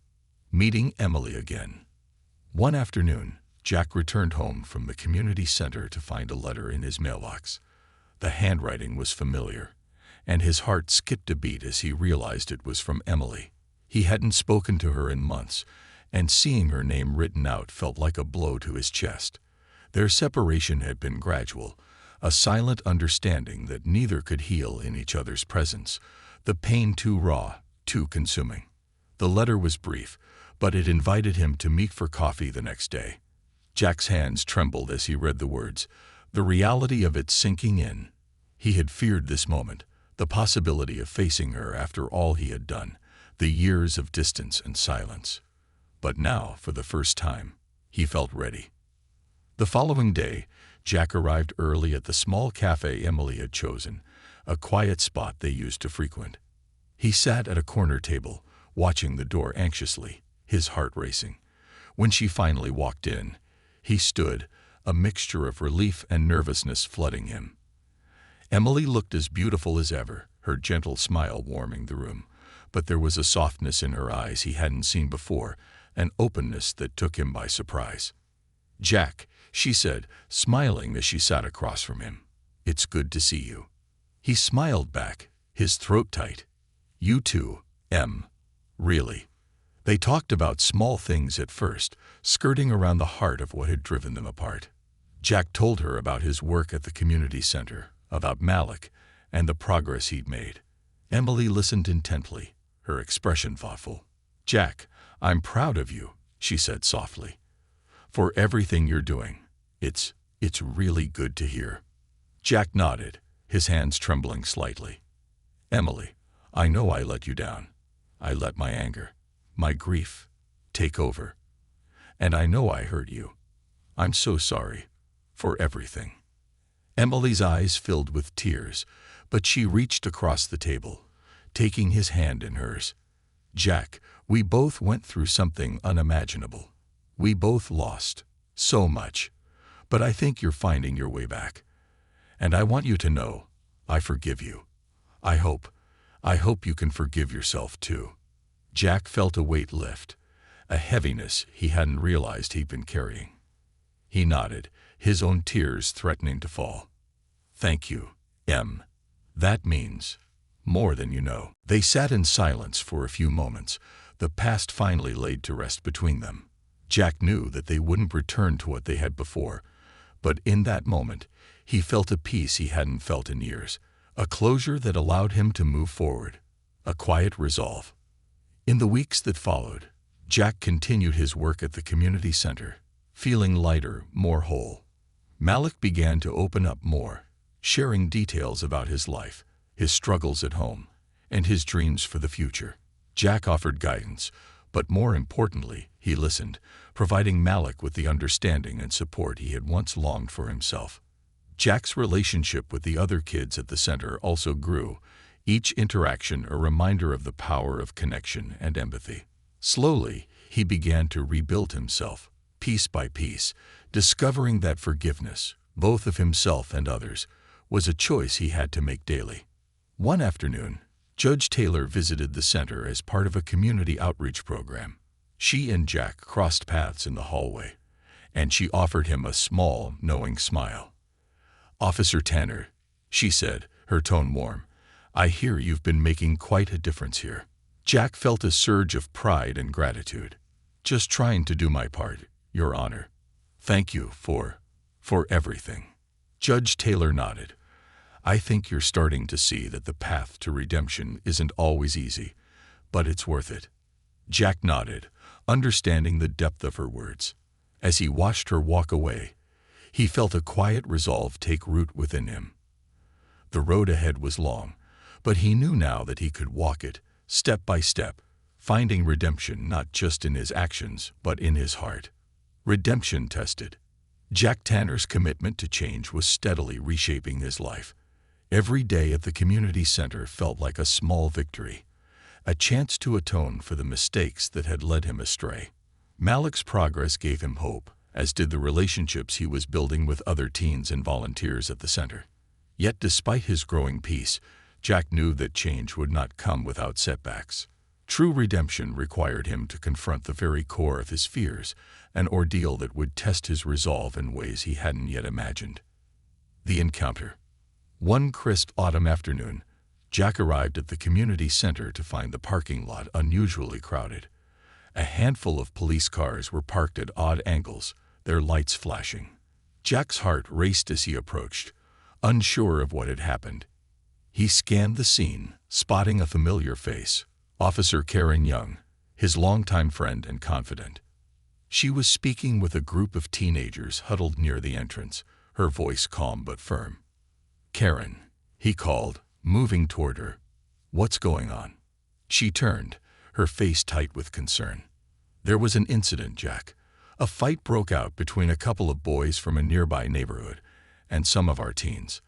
Meeting Emily again. One afternoon, Jack returned home from the community center to find a letter in his mailbox. The handwriting was familiar, and his heart skipped a beat as he realized it was from Emily. He hadn't spoken to her in months, and seeing her name written out felt like a blow to his chest. Their separation had been gradual, a silent understanding that neither could heal in each other's presence, the pain too raw, too consuming. The letter was brief, but it invited him to meet for coffee the next day. Jack's hands trembled as he read the words, the reality of it sinking in. He had feared this moment, the possibility of facing her after all he had done, the years of distance and silence. But now, for the first time, he felt ready. The following day, Jack arrived early at the small cafe Emily had chosen, a quiet spot they used to frequent. He sat at a corner table, watching the door anxiously, his heart racing. When she finally walked in, he stood, a mixture of relief and nervousness flooding him. Emily looked as beautiful as ever, her gentle smile warming the room, but there was a softness in her eyes he hadn't seen before, an openness that took him by surprise. "Jack," she said, smiling as she sat across from him. "It's good to see you." He smiled back, his throat tight. "You too, Em. Really." They talked about small things at first, skirting around the heart of what had driven them apart. Jack told her about his work at the community center, about Malik, and the progress he'd made. Emily listened intently, her expression thoughtful. "Jack, I'm proud of you," she said softly, "for everything you're doing. It's really good to hear." Jack nodded, his hands trembling slightly. "Emily, I know I let you down. I let my anger, my grief, take over. And I know I hurt you. I'm so sorry for everything." Emily's eyes filled with tears, but she reached across the table, taking his hand in hers. "Jack, we both went through something unimaginable. We both lost so much, but I think you're finding your way back. And I want you to know, I forgive you. I hope you can forgive yourself too." Jack felt a weight lift, a heaviness he hadn't realized he'd been carrying. He nodded, his own tears threatening to fall. "Thank you, Em. That means more than you know." They sat in silence for a few moments, the past finally laid to rest between them. Jack knew that they wouldn't return to what they had before, but in that moment, he felt a peace he hadn't felt in years, a closure that allowed him to move forward, a quiet resolve. In the weeks that followed, Jack continued his work at the community center, feeling lighter, more whole. Malik began to open up more, sharing details about his life, his struggles at home, and his dreams for the future. Jack offered guidance, but more importantly, he listened, providing Malik with the understanding and support he had once longed for himself. Jack's relationship with the other kids at the center also grew, each interaction a reminder of the power of connection and empathy. Slowly, he began to rebuild himself, piece by piece, discovering that forgiveness, both of himself and others, was a choice he had to make daily. One afternoon, Judge Taylor visited the center as part of a community outreach program. She and Jack crossed paths in the hallway, and she offered him a small, knowing smile. "Officer Tanner," she said, her tone warm, "I hear you've been making quite a difference here." Jack felt a surge of pride and gratitude. "Just trying to do my part, Your Honor. Thank you for everything." Judge Taylor nodded. "I think you're starting to see that the path to redemption isn't always easy, but it's worth it." Jack nodded, understanding the depth of her words. As he watched her walk away, he felt a quiet resolve take root within him. The road ahead was long, but he knew now that he could walk it, step by step, finding redemption not just in his actions, but in his heart. Redemption tested. Jack Tanner's commitment to change was steadily reshaping his life. Every day at the community center felt like a small victory, a chance to atone for the mistakes that had led him astray. Malik's progress gave him hope, as did the relationships he was building with other teens and volunteers at the center. Yet despite his growing peace, Jack knew that change would not come without setbacks. True redemption required him to confront the very core of his fears, an ordeal that would test his resolve in ways he hadn't yet imagined. The encounter. One crisp autumn afternoon, Jack arrived at the community center to find the parking lot unusually crowded. A handful of police cars were parked at odd angles, their lights flashing. Jack's heart raced as he approached, unsure of what had happened. He scanned the scene, spotting a familiar face, Officer Karen Young, his longtime friend and confidant. She was speaking with a group of teenagers huddled near the entrance, her voice calm but firm. "Karen," he called, moving toward her. "What's going on?" She turned, her face tight with concern. "There was an incident, Jack. A fight broke out between a couple of boys from a nearby neighborhood and some of our teens.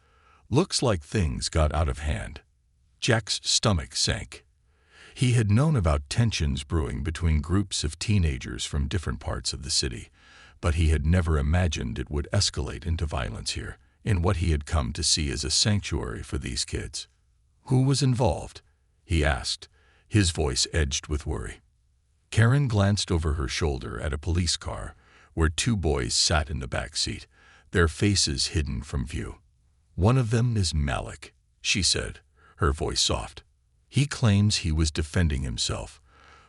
Looks like things got out of hand." Jack's stomach sank. He had known about tensions brewing between groups of teenagers from different parts of the city, but he had never imagined it would escalate into violence here, in what he had come to see as a sanctuary for these kids. "Who was involved?" he asked, his voice edged with worry. Karen glanced over her shoulder at a police car, where two boys sat in the back seat, their faces hidden from view. "One of them is Malik," she said, her voice soft. "He claims he was defending himself,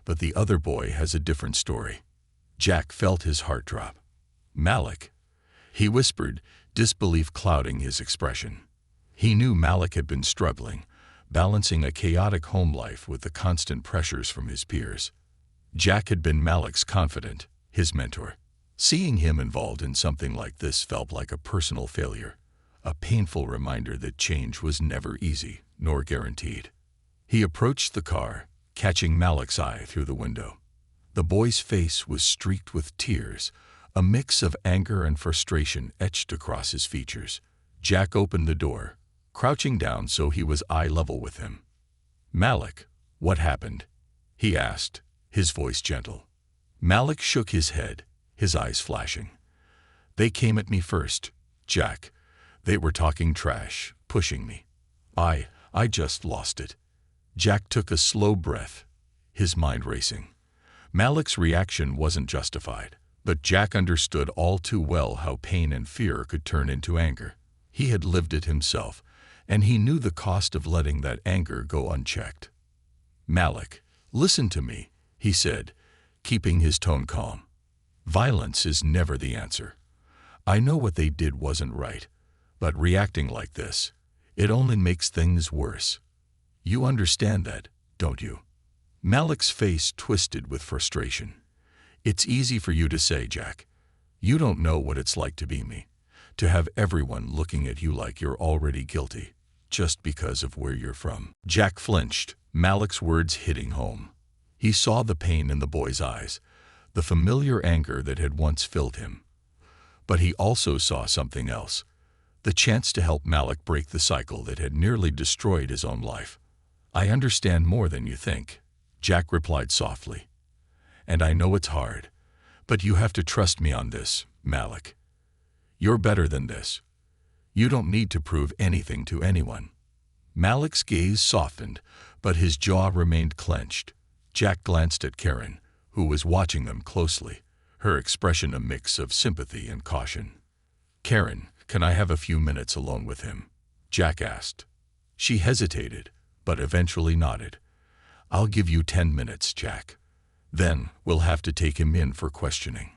but the other boy has a different story." Jack felt his heart drop. "Malik?" he whispered, disbelief clouding his expression. He knew Malik had been struggling, balancing a chaotic home life with the constant pressures from his peers. Jack had been Malik's confidant, his mentor. Seeing him involved in something like this felt like a personal failure, a painful reminder that change was never easy nor guaranteed. He approached the car, catching Malik's eye through the window. The boy's face was streaked with tears, a mix of anger and frustration etched across his features. Jack opened the door, crouching down so he was eye level with him. "Malik, what happened?" he asked, his voice gentle. Malik shook his head, his eyes flashing. "They came at me first, Jack. They were talking trash, pushing me. I just lost it." Jack took a slow breath, his mind racing. Malik's reaction wasn't justified, but Jack understood all too well how pain and fear could turn into anger. He had lived it himself, and he knew the cost of letting that anger go unchecked. "Malik, listen to me," he said, keeping his tone calm. "Violence is never the answer. I know what they did wasn't right, but reacting like this, it only makes things worse. You understand that, don't you?" Malik's face twisted with frustration. "It's easy for you to say, Jack. You don't know what it's like to be me, to have everyone looking at you like you're already guilty, just because of where you're from." Jack flinched, Malik's words hitting home. He saw the pain in the boy's eyes, the familiar anger that had once filled him. But he also saw something else, the chance to help Malik break the cycle that had nearly destroyed his own life. "I understand more than you think," Jack replied softly. "And I know it's hard, but you have to trust me on this, Malik. You're better than this. You don't need to prove anything to anyone." Malik's gaze softened, but his jaw remained clenched. Jack glanced at Karen, who was watching them closely, her expression a mix of sympathy and caution. "Karen, can I have a few minutes alone with him?" Jack asked. She hesitated, but eventually nodded. "I'll give you 10 minutes, Jack. Then we'll have to take him in for questioning."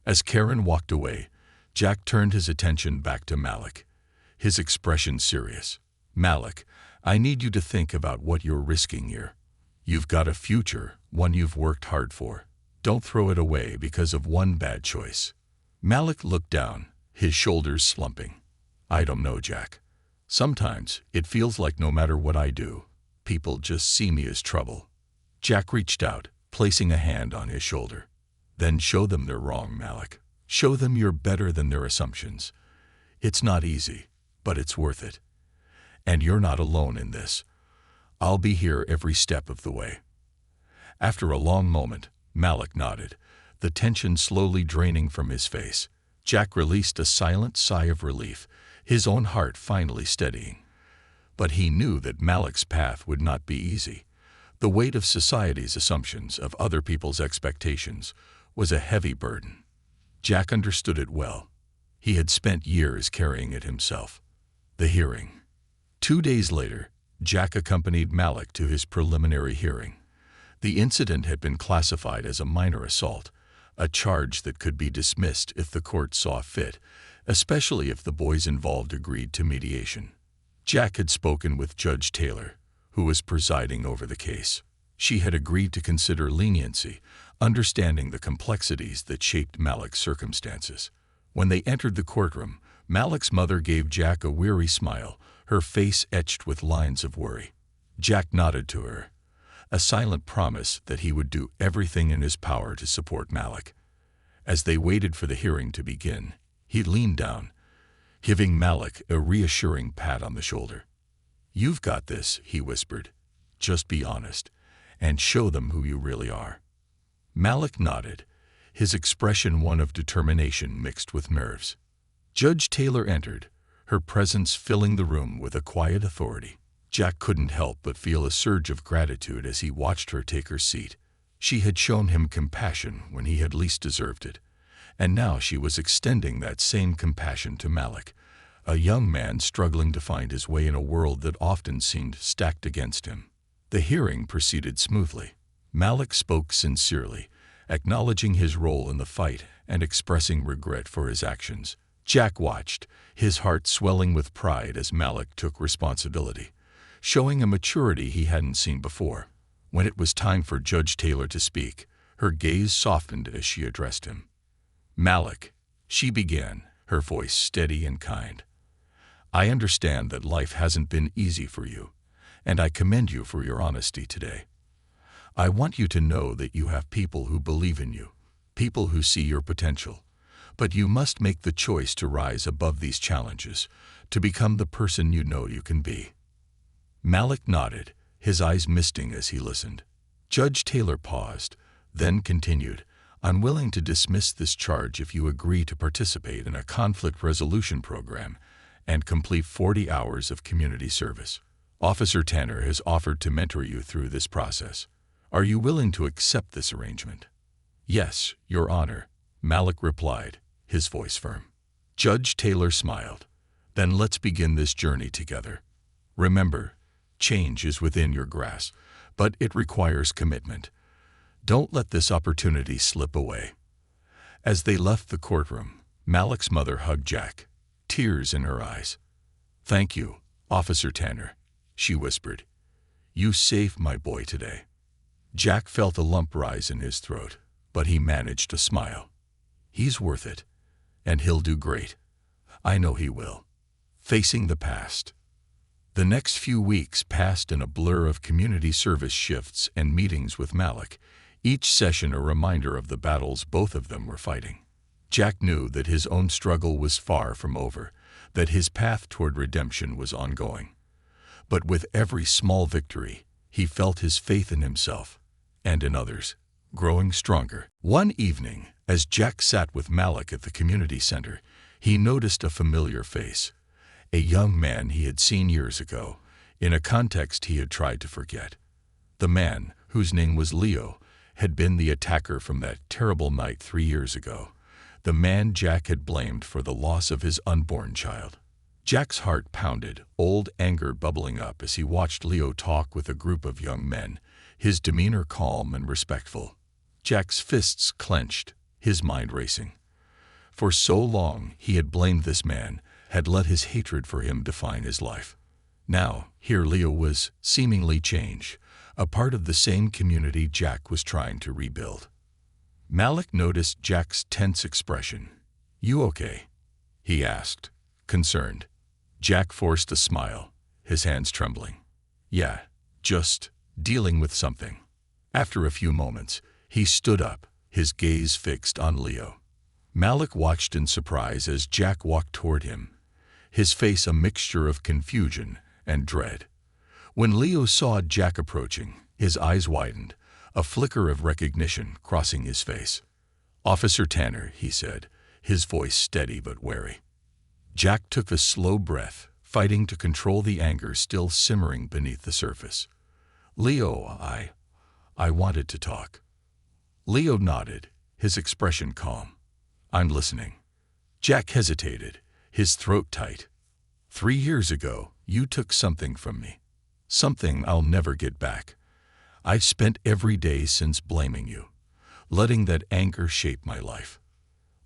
As Karen walked away, Jack turned his attention back to Malik, his expression serious. "Malik, I need you to think about what you're risking here. You've got a future, one you've worked hard for. Don't throw it away because of one bad choice." Malik looked down, his shoulders slumping. "I don't know, Jack. Sometimes it feels like no matter what I do, people just see me as trouble." Jack reached out, placing a hand on his shoulder. "Then show them they're wrong, Malik. Show them you're better than their assumptions. It's not easy, but it's worth it. And you're not alone in this. I'll be here every step of the way." After a long moment, Malik nodded, the tension slowly draining from his face. Jack released a silent sigh of relief, his own heart finally steadying. But he knew that Malik's path would not be easy. The weight of society's assumptions, of other people's expectations, was a heavy burden. Jack understood it well. He had spent years carrying it himself. The hearing. 2 days later, Jack accompanied Malik to his preliminary hearing. The incident had been classified as a minor assault, a charge that could be dismissed if the court saw fit, especially if the boys involved agreed to mediation. Jack had spoken with Judge Taylor, who was presiding over the case. She had agreed to consider leniency, understanding the complexities that shaped Malik's circumstances. When they entered the courtroom, Malik's mother gave Jack a weary smile, her face etched with lines of worry. Jack nodded to her, a silent promise that he would do everything in his power to support Malik. As they waited for the hearing to begin, he leaned down, giving Malik a reassuring pat on the shoulder. "You've got this," he whispered. "Just be honest, and show them who you really are." Malik nodded, his expression one of determination mixed with nerves. Judge Taylor entered, her presence filling the room with a quiet authority. Jack couldn't help but feel a surge of gratitude as he watched her take her seat. She had shown him compassion when he had least deserved it, and now she was extending that same compassion to Malik, a young man struggling to find his way in a world that often seemed stacked against him. The hearing proceeded smoothly. Malik spoke sincerely, acknowledging his role in the fight and expressing regret for his actions. Jack watched, his heart swelling with pride as Malik took responsibility, showing a maturity he hadn't seen before. When it was time for Judge Taylor to speak, her gaze softened as she addressed him. "Malik," she began, her voice steady and kind. "I understand that life hasn't been easy for you, and I commend you for your honesty today. I want you to know that you have people who believe in you, people who see your potential, but you must make the choice to rise above these challenges, to become the person you know you can be." Malik nodded, his eyes misting as he listened. Judge Taylor paused, then continued, "I'm willing to dismiss this charge if you agree to participate in a conflict resolution program and complete 40 hours of community service. Officer Tanner has offered to mentor you through this process. Are you willing to accept this arrangement?" "Yes, Your Honor," Malik replied, his voice firm. Judge Taylor smiled. "Then let's begin this journey together. Remember, change is within your grasp, but it requires commitment. Don't let this opportunity slip away." As they left the courtroom, Malik's mother hugged Jack, tears in her eyes. "Thank you, Officer Tanner," she whispered. "You saved my boy today." Jack felt a lump rise in his throat, but he managed a smile. "He's worth it, and he'll do great. I know he will." Facing the past. The next few weeks passed in a blur of community service shifts and meetings with Malik, each session a reminder of the battles both of them were fighting. Jack knew that his own struggle was far from over, that his path toward redemption was ongoing. But with every small victory, he felt his faith in himself and in others growing stronger. One evening, as Jack sat with Malik at the community center, he noticed a familiar face, a young man he had seen years ago, in a context he had tried to forget. The man, whose name was Leo, had been the attacker from that terrible night 3 years ago, the man Jack had blamed for the loss of his unborn child. Jack's heart pounded, old anger bubbling up as he watched Leo talk with a group of young men, his demeanor calm and respectful. Jack's fists clenched, his mind racing. For so long he had blamed this man, had let his hatred for him define his life. Now, here Leo was, seemingly changed, a part of the same community Jack was trying to rebuild. Malik noticed Jack's tense expression. "You okay?" he asked, concerned. Jack forced a smile, his hands trembling. "Yeah, just dealing with something." After a few moments, he stood up, his gaze fixed on Leo. Malik watched in surprise as Jack walked toward him, his face a mixture of confusion and dread. When Leo saw Jack approaching, his eyes widened, a flicker of recognition crossing his face. "Officer Tanner," he said, his voice steady but wary. Jack took a slow breath, fighting to control the anger still simmering beneath the surface. "Leo, I wanted to talk." Leo nodded, his expression calm. "I'm listening." Jack hesitated, his throat tight. 3 years ago, you took something from me. Something I'll never get back. I've spent every day since blaming you, letting that anger shape my life."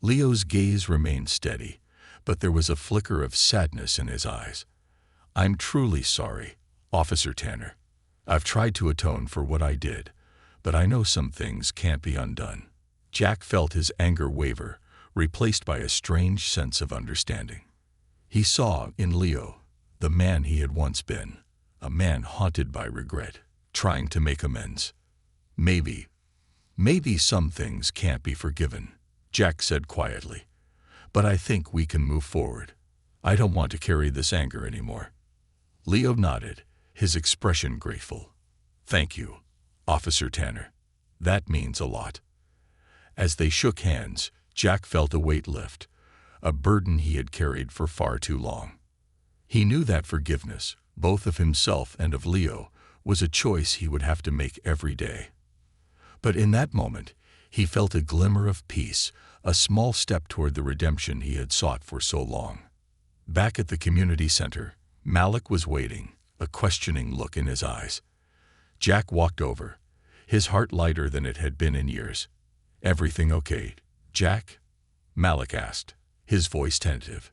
Leo's gaze remained steady, but there was a flicker of sadness in his eyes. "I'm truly sorry, Officer Tanner. I've tried to atone for what I did, but I know some things can't be undone." Jack felt his anger waver, replaced by a strange sense of understanding. He saw in Leo the man he had once been, a man haunted by regret, trying to make amends. Maybe some things can't be forgiven," Jack said quietly. "But I think we can move forward. I don't want to carry this anger anymore." Leo nodded, his expression grateful. "Thank you, Officer Tanner. That means a lot." As they shook hands, Jack felt a weight lift, a burden he had carried for far too long. He knew that forgiveness, both of himself and of Leo, was a choice he would have to make every day. But in that moment, he felt a glimmer of peace, a small step toward the redemption he had sought for so long. Back at the community center, Malik was waiting, a questioning look in his eyes. Jack walked over, his heart lighter than it had been in years. "Everything okay, Jack?" Malik asked, his voice tentative.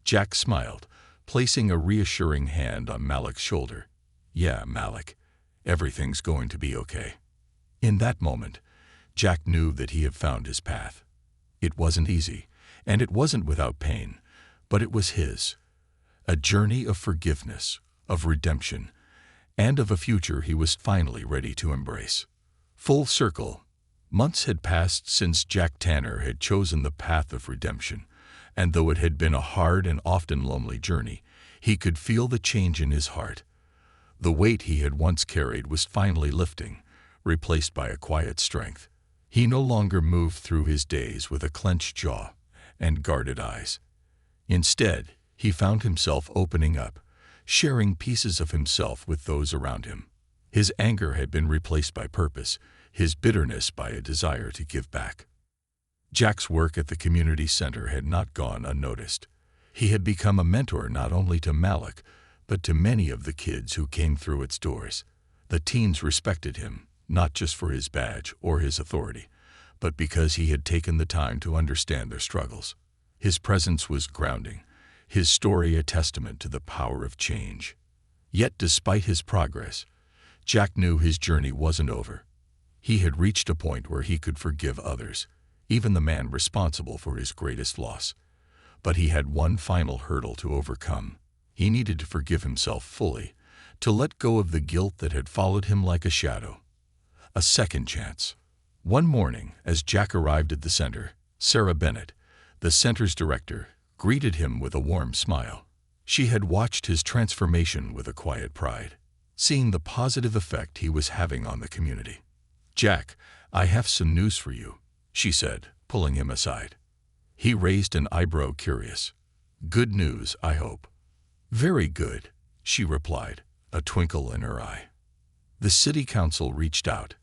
Jack smiled, placing a reassuring hand on Malik's shoulder. "Yeah, Malik, everything's going to be okay." In that moment, Jack knew that he had found his path. It wasn't easy, and it wasn't without pain, but it was his. A journey of forgiveness, of redemption, and of a future he was finally ready to embrace. Full circle, months had passed since Jack Tanner had chosen the path of redemption, and though it had been a hard and often lonely journey, he could feel the change in his heart. The weight he had once carried was finally lifting, replaced by a quiet strength. He no longer moved through his days with a clenched jaw and guarded eyes. Instead, he found himself opening up, sharing pieces of himself with those around him. His anger had been replaced by purpose, his bitterness by a desire to give back. Jack's work at the community center had not gone unnoticed. He had become a mentor not only to Malik, but to many of the kids who came through its doors. The teens respected him, not just for his badge or his authority, but because he had taken the time to understand their struggles. His presence was grounding, his story a testament to the power of change. Yet despite his progress, Jack knew his journey wasn't over. He had reached a point where he could forgive others, even the man responsible for his greatest loss. But he had one final hurdle to overcome. He needed to forgive himself fully, to let go of the guilt that had followed him like a shadow. A second chance. One morning, as Jack arrived at the center, Sarah Bennett, the center's director, greeted him with a warm smile. She had watched his transformation with a quiet pride, seeing the positive effect he was having on the community. "Jack, I have some news for you," she said, pulling him aside. He raised an eyebrow, curious. "Good news, I hope." "Very good," she replied, a twinkle in her eye. "The city council reached out.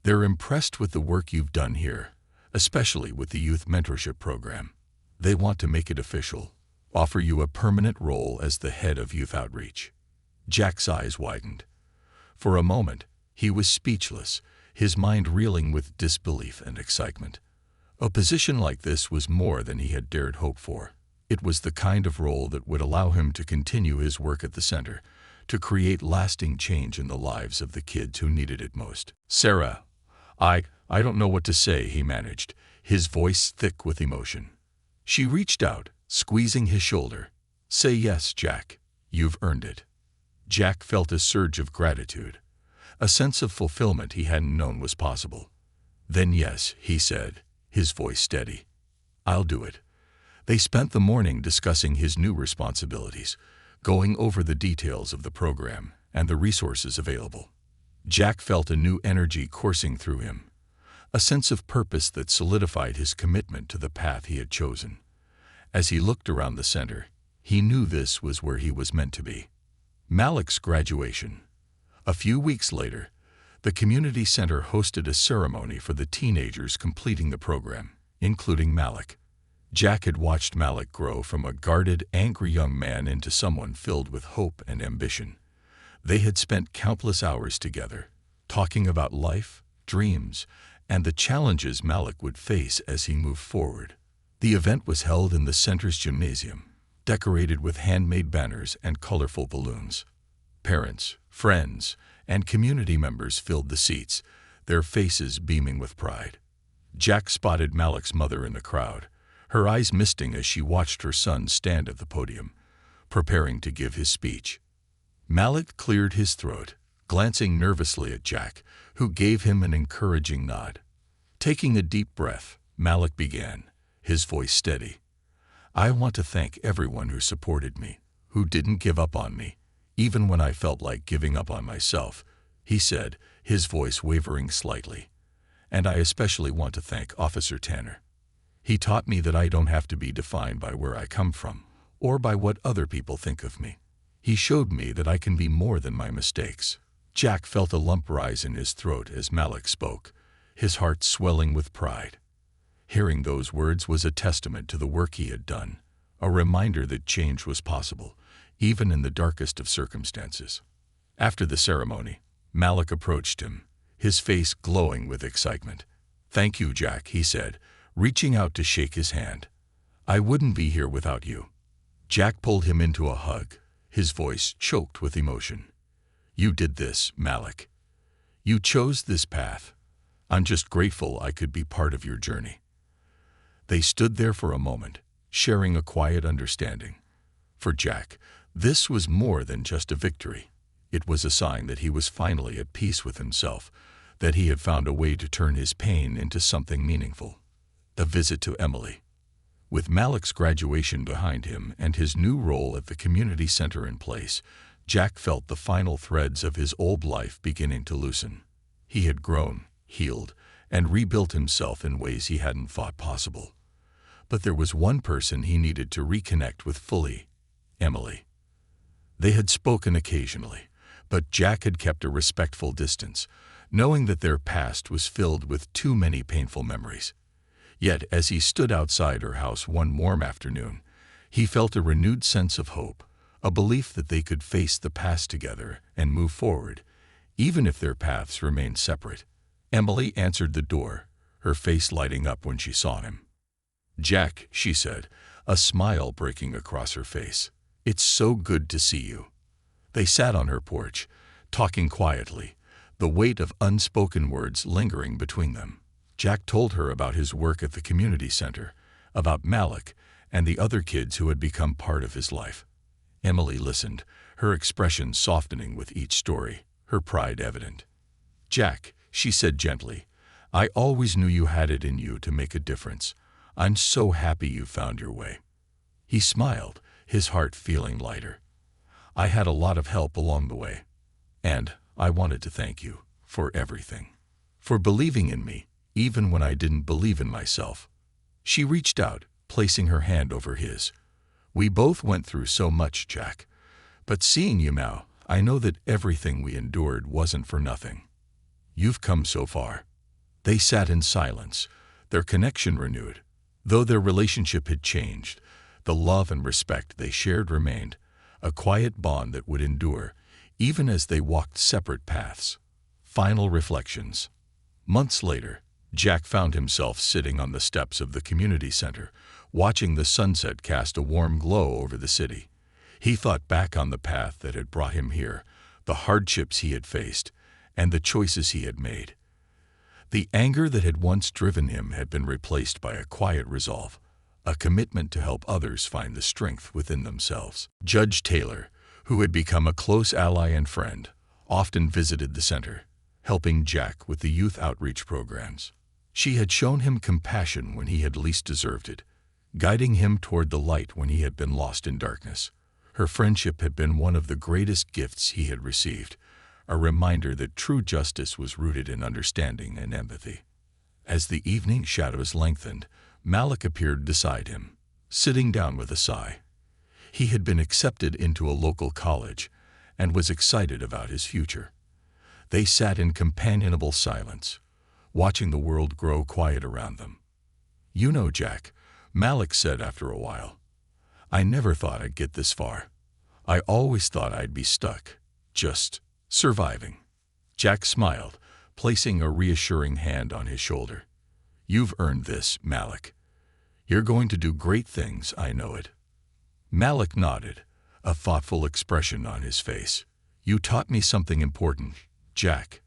They're impressed with the work you've done here, especially with the youth mentorship program. They want to make it official, offer you a permanent role as the head of youth outreach." Jack's eyes widened. For a moment, he was speechless, his mind reeling with disbelief and excitement. A position like this was more than he had dared hope for. It was the kind of role that would allow him to continue his work at the center, to create lasting change in the lives of the kids who needed it most. "Sarah, I don't know what to say," he managed, his voice thick with emotion. She reached out, squeezing his shoulder. "Say yes, Jack. You've earned it." Jack felt a surge of gratitude, a sense of fulfillment he hadn't known was possible. "Then yes," he said, his voice steady. "I'll do it." They spent the morning discussing his new responsibilities, going over the details of the program and the resources available. Jack felt a new energy coursing through him, a sense of purpose that solidified his commitment to the path he had chosen. As he looked around the center, he knew this was where he was meant to be. Malik's graduation. A few weeks later, the community center hosted a ceremony for the teenagers completing the program, including Malik. Jack had watched Malik grow from a guarded, angry young man into someone filled with hope and ambition. They had spent countless hours together, talking about life, dreams, and the challenges Malik would face as he moved forward. The event was held in the center's gymnasium, decorated with handmade banners and colorful balloons. Parents, friends, and community members filled the seats, their faces beaming with pride. Jack spotted Malik's mother in the crowd, her eyes misting as she watched her son stand at the podium, preparing to give his speech. Malik cleared his throat, glancing nervously at Jack, who gave him an encouraging nod. Taking a deep breath, Malik began, his voice steady. "I want to thank everyone who supported me, who didn't give up on me, even when I felt like giving up on myself," he said, his voice wavering slightly. "And I especially want to thank Officer Tanner. He taught me that I don't have to be defined by where I come from, or by what other people think of me. He showed me that I can be more than my mistakes." Jack felt a lump rise in his throat as Malik spoke, his heart swelling with pride. Hearing those words was a testament to the work he had done, a reminder that change was possible, even in the darkest of circumstances. After the ceremony, Malik approached him, his face glowing with excitement. "Thank you, Jack," he said, reaching out to shake his hand. "I wouldn't be here without you." Jack pulled him into a hug, his voice choked with emotion. "You did this, Malik. You chose this path. I'm just grateful I could be part of your journey." They stood there for a moment, sharing a quiet understanding. For Jack, this was more than just a victory. It was a sign that he was finally at peace with himself, that he had found a way to turn his pain into something meaningful. The visit to Emily. With Malik's graduation behind him and his new role at the community center in place, Jack felt the final threads of his old life beginning to loosen. He had grown, healed, and rebuilt himself in ways he hadn't thought possible. But there was one person he needed to reconnect with fully: Emily. They had spoken occasionally, but Jack had kept a respectful distance, knowing that their past was filled with too many painful memories. Yet, as he stood outside her house one warm afternoon, he felt a renewed sense of hope, a belief that they could face the past together and move forward, even if their paths remained separate. Emily answered the door, her face lighting up when she saw him. "Jack," she said, a smile breaking across her face. "It's so good to see you." They sat on her porch, talking quietly, the weight of unspoken words lingering between them. Jack told her about his work at the community center, about Malik, and the other kids who had become part of his life. Emily listened, her expression softening with each story, her pride evident. "Jack," she said gently, "I always knew you had it in you to make a difference. I'm so happy you found your way." He smiled, his heart feeling lighter. "I had a lot of help along the way. And I wanted to thank you for everything. For believing in me, even when I didn't believe in myself." She reached out, placing her hand over his. "We both went through so much, Jack. But seeing you now, I know that everything we endured wasn't for nothing. You've come so far." They sat in silence, their connection renewed. Though their relationship had changed, the love and respect they shared remained, a quiet bond that would endure, even as they walked separate paths. Final reflections. Months later, Jack found himself sitting on the steps of the community center, watching the sunset cast a warm glow over the city. He thought back on the path that had brought him here, the hardships he had faced, and the choices he had made. The anger that had once driven him had been replaced by a quiet resolve, a commitment to help others find the strength within themselves. Judge Taylor, who had become a close ally and friend, often visited the center, helping Jack with the youth outreach programs. She had shown him compassion when he had least deserved it, guiding him toward the light when he had been lost in darkness. Her friendship had been one of the greatest gifts he had received, a reminder that true justice was rooted in understanding and empathy. As the evening shadows lengthened, Malik appeared beside him, sitting down with a sigh. He had been accepted into a local college and was excited about his future. They sat in companionable silence, watching the world grow quiet around them. "You know, Jack," Malik said after a while, "I never thought I'd get this far. I always thought I'd be stuck, just surviving." Jack smiled, placing a reassuring hand on his shoulder. "You've earned this, Malik. You're going to do great things, I know it." Malik nodded, a thoughtful expression on his face. "You taught me something important, Jack.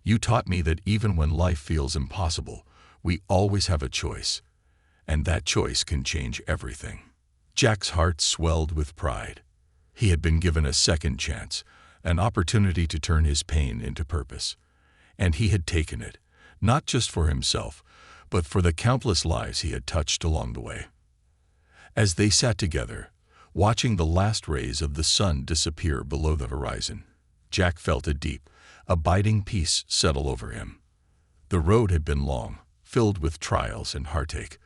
You taught me that even when life feels impossible, we always have a choice, and that choice can change everything." Jack's heart swelled with pride. He had been given a second chance, an opportunity to turn his pain into purpose. And he had taken it, not just for himself, but for the countless lives he had touched along the way. As they sat together, watching the last rays of the sun disappear below the horizon, Jack felt a deep, abiding peace settle over him. The road had been long, filled with trials and heartache,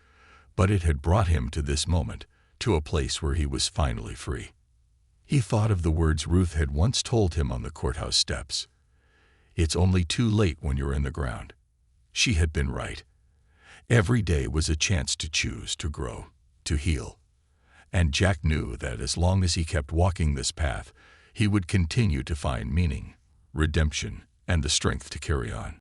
but it had brought him to this moment, to a place where he was finally free. He thought of the words Ruth had once told him on the courthouse steps. "It's only too late when you're in the ground." She had been right. Every day was a chance to choose, to grow, to heal. And Jack knew that as long as he kept walking this path, he would continue to find meaning, redemption, and the strength to carry on.